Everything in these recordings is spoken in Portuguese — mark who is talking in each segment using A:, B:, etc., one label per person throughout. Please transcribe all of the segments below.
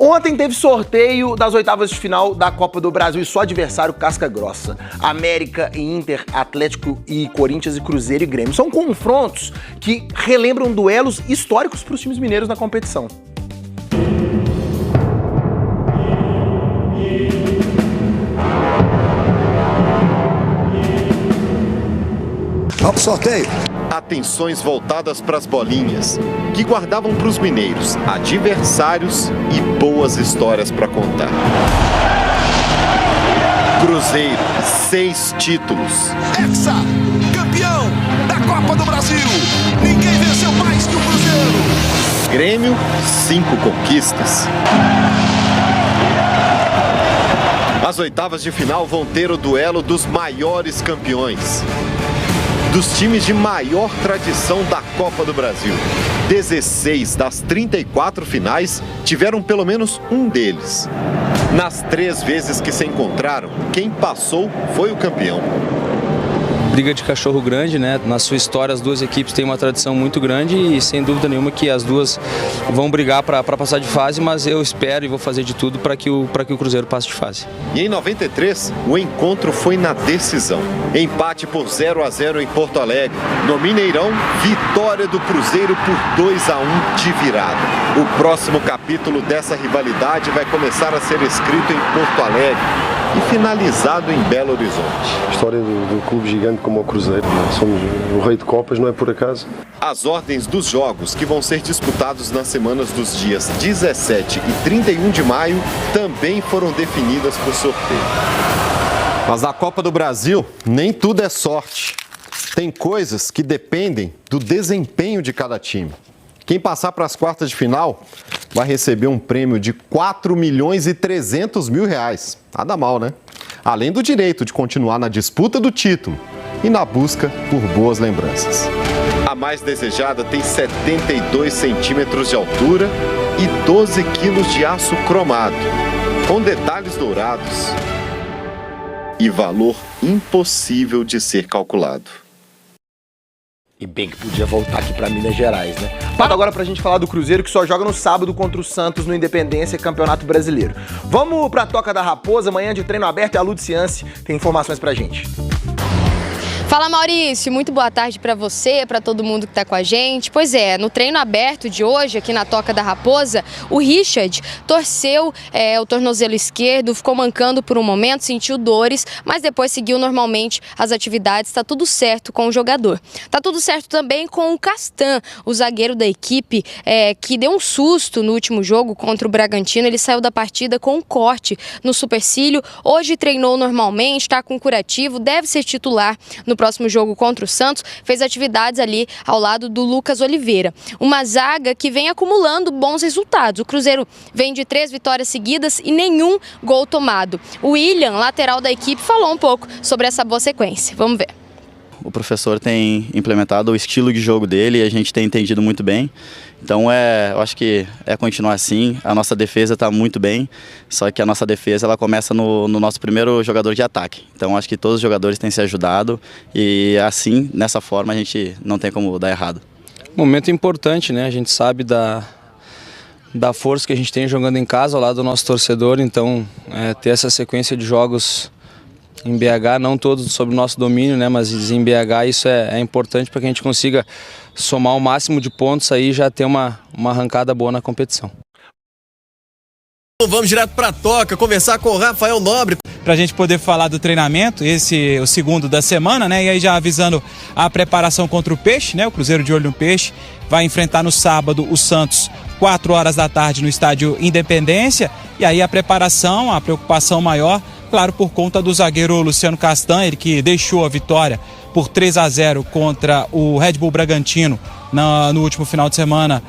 A: Ontem teve sorteio das oitavas de final da Copa do Brasil e só adversário casca grossa. América e Inter, Atlético e Corinthians e Cruzeiro e Grêmio. São confrontos que relembram duelos históricos para os times mineiros na competição.
B: Vamos pro sorteio.
C: Atenções voltadas para as bolinhas, que guardavam para os mineiros adversários e boas histórias para contar. Cruzeiro, 6 títulos.
B: Hexa, campeão da Copa do Brasil. Ninguém venceu mais que o Cruzeiro.
C: Grêmio, 5 conquistas. As oitavas de final vão ter o duelo dos maiores campeões. Dos times de maior tradição da Copa do Brasil. 16 das 34 finais tiveram pelo menos um deles. Nas 3 vezes que se encontraram, quem passou foi o campeão.
D: Briga de cachorro grande, né? Na sua história as duas equipes têm uma tradição muito grande e sem dúvida nenhuma que as duas vão brigar para passar de fase, mas eu espero e vou fazer de tudo para que o Cruzeiro passe de fase.
C: E em 93, o encontro foi na decisão. Empate por 0-0 em Porto Alegre. No Mineirão, vitória do Cruzeiro por 2-1 de virada. O próximo capítulo dessa rivalidade vai começar a ser escrito em Porto Alegre e finalizado em Belo Horizonte.
E: A história do clube gigante como o Cruzeiro, somos o rei de Copas, não é por acaso.
C: As ordens dos jogos que vão ser disputados nas semanas dos dias 17 e 31 de maio também foram definidas por sorteio. Mas na Copa do Brasil, nem tudo é sorte. Tem coisas que dependem do desempenho de cada time. Quem passar para as quartas de final vai receber um prêmio de R$4.300.000. Nada mal, né? Além do direito de continuar na disputa do título e na busca por boas lembranças. A mais desejada tem 72 centímetros de altura e 12 quilos de aço cromado, com detalhes dourados e valor impossível de ser calculado.
A: E bem que podia voltar aqui pra Minas Gerais, né? Para agora pra gente falar do Cruzeiro, que só joga no sábado contra o Santos no Independência Campeonato Brasileiro. Vamos pra Toca da Raposa, amanhã de treino aberto, e a Luciance tem informações pra gente.
F: Fala, Maurício, muito boa tarde para você, para todo mundo que está com a gente. Pois é, no treino aberto de hoje, aqui na Toca da Raposa, o Richard torceu o tornozelo esquerdo, ficou mancando por um momento, sentiu dores, mas depois seguiu normalmente as atividades, está tudo certo com o jogador. Tá tudo certo também com o Castan, o zagueiro da equipe, que deu um susto no último jogo contra o Bragantino. Ele saiu da partida com um corte no supercílio, hoje treinou normalmente, está com curativo, deve ser titular no próximo jogo contra o Santos, fez atividades ali ao lado do Lucas Oliveira. Uma zaga que vem acumulando bons resultados. O Cruzeiro vem de 3 vitórias seguidas e nenhum gol tomado. O William, lateral da equipe, falou um pouco sobre essa boa sequência. Vamos ver.
G: O professor tem implementado o estilo de jogo dele e a gente tem entendido muito bem. Então eu acho que é continuar assim. A nossa defesa está muito bem, só que a nossa defesa ela começa no nosso primeiro jogador de ataque. Então acho que todos os jogadores têm se ajudado e assim, nessa forma, a gente não tem como dar errado.
D: Momento importante, né? A gente sabe da força que a gente tem jogando em casa ao lado do nosso torcedor, então ter essa sequência de jogos em BH, não todos sob o nosso domínio, né, mas em BH isso é importante para que a gente consiga somar o máximo de pontos aí e já ter uma arrancada boa na competição.
H: Vamos direto para a Toca, conversar com o Rafael Nobre. Para a gente poder falar do treinamento, esse é o segundo da semana, né? E aí já avisando a preparação contra o Peixe, né? O Cruzeiro de olho no Peixe vai enfrentar no sábado o Santos, 4 horas da tarde no estádio Independência. E aí a preparação, a preocupação maior, claro, por conta do zagueiro Luciano Castan, ele que deixou a vitória por 3-0 contra o Red Bull Bragantino no último final de semana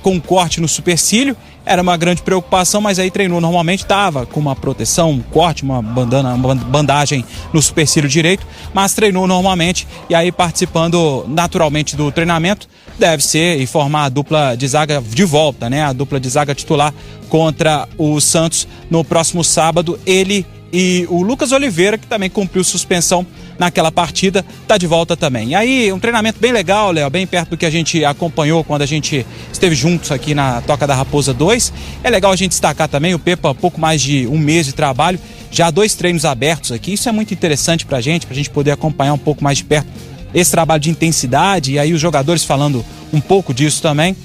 H: com um corte no supercílio. Era uma grande preocupação, mas aí treinou normalmente, estava com uma proteção, um corte, uma bandagem no supercílio direito, mas treinou normalmente e aí participando naturalmente do treinamento, deve ser e formar a dupla de zaga de volta, né? A dupla de zaga titular contra o Santos no próximo sábado. Ele e o Lucas Oliveira, que também cumpriu suspensão naquela partida, está de volta também. E aí, um treinamento bem legal, Léo, bem perto do que a gente acompanhou quando a gente esteve juntos aqui na Toca da Raposa 2. É legal a gente destacar também o Pepa, pouco mais de um mês de trabalho, já 2 treinos abertos aqui. Isso é muito interessante pra gente poder acompanhar um pouco mais de perto esse trabalho de intensidade, e aí os jogadores falando um pouco disso também.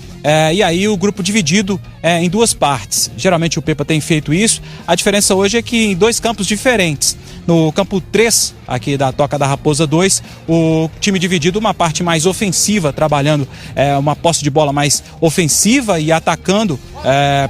H: E aí o grupo dividido em 2 partes. Geralmente o Pepa tem feito isso. A diferença hoje é que em 2 campos diferentes. No campo 3, aqui da Toca da Raposa 2, o time dividido, uma parte mais ofensiva, trabalhando uma posse de bola mais ofensiva e atacando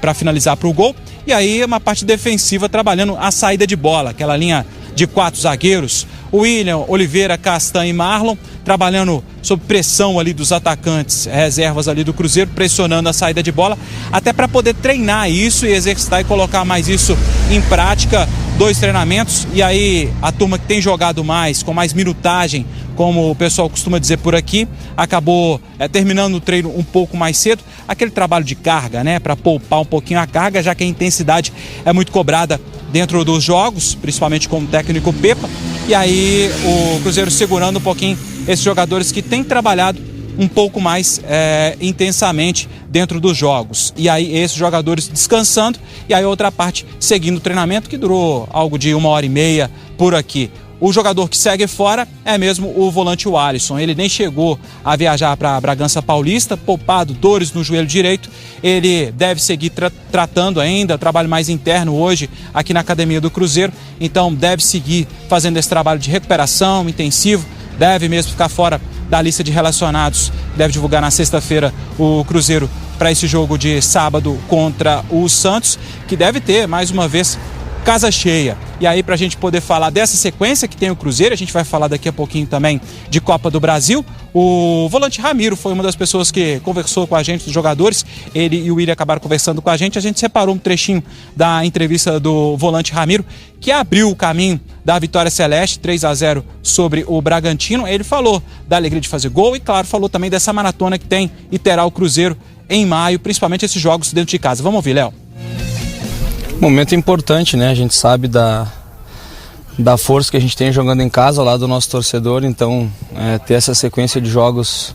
H: para finalizar para o gol. E aí uma parte defensiva, trabalhando a saída de bola, aquela linha de 4 zagueiros, William, Oliveira, Castan e Marlon, trabalhando sob pressão ali dos atacantes, reservas ali do Cruzeiro, pressionando a saída de bola, até para poder treinar isso e exercitar e colocar mais isso em prática. 2 treinamentos, e aí a turma que tem jogado mais, com mais minutagem, como o pessoal costuma dizer por aqui, acabou terminando o treino um pouco mais cedo. Aquele trabalho de carga, né, para poupar um pouquinho a carga, já que a intensidade é muito cobrada dentro dos jogos, principalmente com o técnico Pepa. E aí o Cruzeiro segurando um pouquinho esses jogadores que têm trabalhado um pouco mais intensamente dentro dos jogos. E aí esses jogadores descansando, e aí outra parte seguindo o treinamento, que durou algo de 1h30 por aqui. O jogador que segue fora é mesmo o volante Alisson. Ele nem chegou a viajar para Bragança Paulista, poupado, dores no joelho direito. Ele deve seguir tratando ainda, trabalho mais interno hoje aqui na Academia do Cruzeiro. Então deve seguir fazendo esse trabalho de recuperação intensivo, deve mesmo ficar fora da lista de relacionados. Deve divulgar na sexta-feira o Cruzeiro para esse jogo de sábado contra o Santos, que deve ter, mais uma vez, casa cheia. E aí, para a gente poder falar dessa sequência que tem o Cruzeiro, a gente vai falar daqui a pouquinho também de Copa do Brasil. O volante Ramiro foi uma das pessoas que conversou com a gente, dos jogadores. Ele e o William acabaram conversando com a gente. A gente separou um trechinho da entrevista do volante Ramiro, que abriu o caminho da vitória celeste, 3-0 sobre o Bragantino. Ele falou da alegria de fazer gol e, claro, falou também dessa maratona que tem e terá o Cruzeiro em maio, principalmente esses jogos dentro de casa. Vamos ouvir, Léo.
D: Momento importante, né? A gente sabe da força que a gente tem jogando em casa ao lado do nosso torcedor, então ter essa sequência de jogos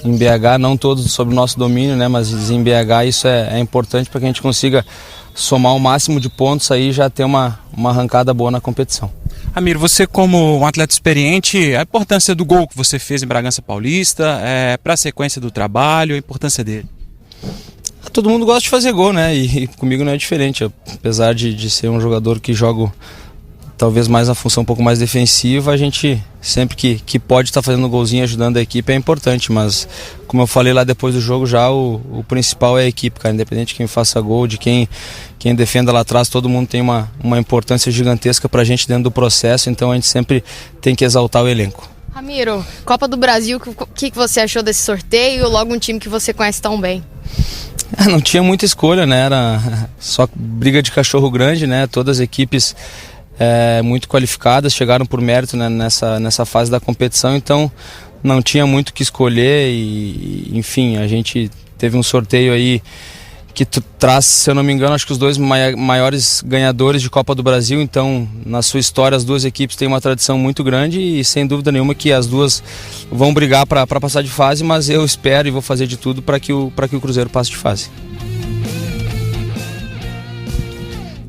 D: em BH, não todos sob o nosso domínio, né? Mas em BH isso é importante para que a gente consiga somar o máximo de pontos aí e já ter uma arrancada boa na competição.
H: Ramiro, você como um atleta experiente, a importância do gol que você fez em Bragança Paulista, para a sequência do trabalho, a importância dele?
D: Todo mundo gosta de fazer gol, né? E comigo não é diferente. Apesar de ser um jogador que joga talvez mais na função um pouco mais defensiva, a gente sempre que pode estar fazendo um golzinho ajudando a equipe é importante. Mas como eu falei lá depois do jogo já, o principal é a equipe, cara. Independente de quem faça gol, de quem defenda lá atrás, todo mundo tem uma importância gigantesca pra gente dentro do processo. Então a gente sempre tem que exaltar o elenco.
F: Ramiro, Copa do Brasil, o que você achou desse sorteio? Logo um time que você conhece tão bem.
D: Não tinha muita escolha, né? Era só briga de cachorro grande, né? Todas as equipes muito qualificadas, chegaram por mérito, né, nessa fase da competição, então não tinha muito o que escolher e, enfim, a gente teve um sorteio aí que traz, se eu não me engano, acho que os 2 maiores ganhadores de Copa do Brasil. Então, na sua história, as 2 equipes têm uma tradição muito grande e sem dúvida nenhuma que as 2 vão brigar para passar de fase, mas eu espero e vou fazer de tudo para que o Cruzeiro passe de fase.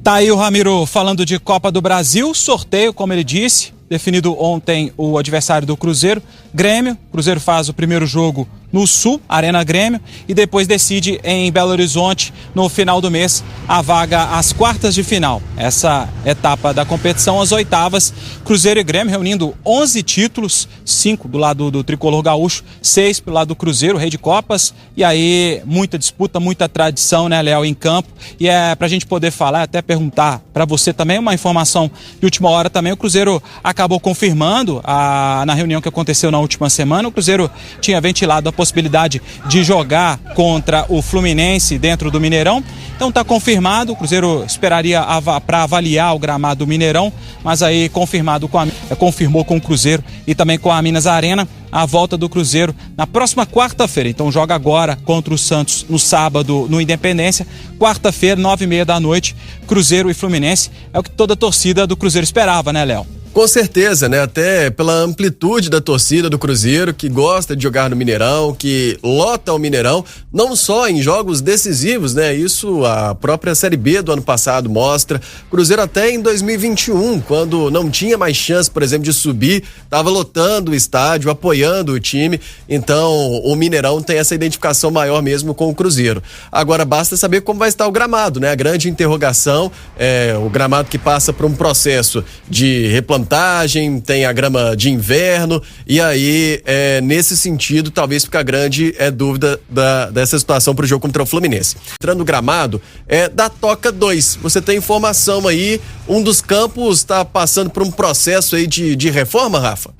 H: Tá aí o Ramiro falando de Copa do Brasil, sorteio, como ele disse, definido ontem o adversário do Cruzeiro, Grêmio. O Cruzeiro faz o primeiro jogo no Sul, Arena Grêmio, e depois decide em Belo Horizonte, no final do mês, a vaga às quartas de final. Essa etapa da competição, as oitavas, Cruzeiro e Grêmio reunindo 11 títulos, 5 do lado do tricolor gaúcho, 6 pelo lado do Cruzeiro, rei de Copas, e aí muita disputa, muita tradição, né, Léo, em campo. E pra gente poder falar, até perguntar pra você também, uma informação de última hora também, o Cruzeiro acabou confirmando na reunião que aconteceu na última semana. O Cruzeiro tinha ventilado a possibilidade de jogar contra o Fluminense dentro do Mineirão. Então está confirmado, o Cruzeiro esperaria para avaliar o gramado do Mineirão, mas aí confirmou com o Cruzeiro e também com a Minas Arena a volta do Cruzeiro na próxima quarta-feira. Então joga agora contra o Santos no sábado no Independência, quarta-feira, 9h30 da noite, Cruzeiro e Fluminense. É o que toda a torcida do Cruzeiro esperava, né, Léo?
E: Com certeza, né? Até pela amplitude da torcida do Cruzeiro, que gosta de jogar no Mineirão, que lota o Mineirão, não só em jogos decisivos, né? Isso a própria Série B do ano passado mostra. Cruzeiro até em 2021, quando não tinha mais chance, por exemplo, de subir, estava lotando o estádio, apoiando o time. Então, o Mineirão tem essa identificação maior mesmo com o Cruzeiro. Agora, basta saber como vai estar o gramado, né? A grande interrogação é o gramado que passa por um processo de replantagem, tem a grama de inverno, e aí, nesse sentido, talvez fique a grande dúvida dessa situação para o jogo contra o Fluminense. Entrando no gramado, da Toca 2. Você tem informação aí, um dos campos está passando por um processo aí de reforma, Rafa?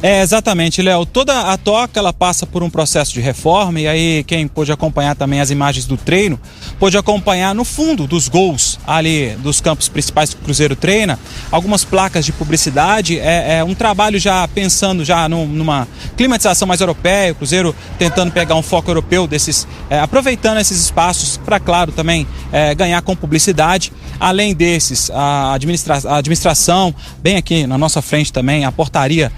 H: Exatamente, Léo. Toda a Toca, ela passa por um processo de reforma, e aí quem pôde acompanhar também as imagens do treino, pôde acompanhar no fundo dos gols ali dos campos principais que o Cruzeiro treina, algumas placas de publicidade, um trabalho já pensando já numa climatização mais europeia, o Cruzeiro tentando pegar um foco europeu desses, aproveitando esses espaços para, claro, também ganhar com publicidade. Além desses, a administração, bem aqui na nossa frente também, a portaria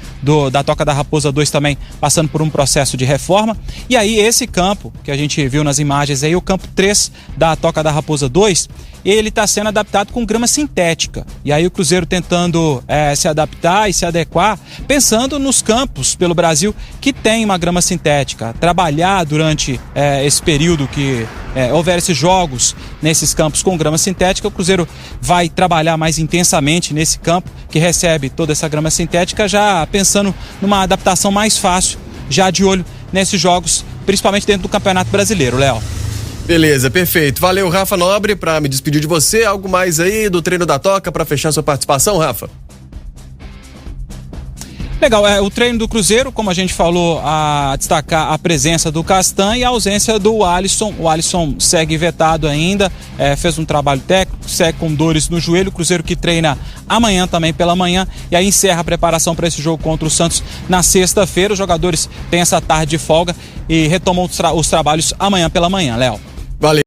H: da Toca da Raposa 2 também passando por um processo de reforma. E aí esse campo que a gente viu nas imagens aí, o campo 3 da Toca da Raposa 2, ele está sendo adaptado com grama sintética. E aí o Cruzeiro tentando se adaptar e se adequar, pensando nos campos pelo Brasil que tem uma grama sintética. Trabalhar durante esse período que houver esses jogos nesses campos com grama sintética, o Cruzeiro vai trabalhar mais intensamente nesse campo que recebe toda essa grama sintética, já pensando numa adaptação mais fácil, já de olho nesses jogos, principalmente dentro do Campeonato Brasileiro, Léo.
E: Beleza, perfeito. Valeu, Rafa Nobre, para me despedir de você. Algo mais aí do treino da Toca para fechar sua participação, Rafa?
H: Legal, o treino do Cruzeiro, como a gente falou, a destacar a presença do Castan e a ausência do Alisson. O Alisson segue vetado ainda, fez um trabalho técnico, segue com dores no joelho. O Cruzeiro que treina amanhã também pela manhã, e aí encerra a preparação para esse jogo contra o Santos na sexta-feira. Os jogadores têm essa tarde de folga e retomam os trabalhos amanhã pela manhã, Léo.
E: Valeu.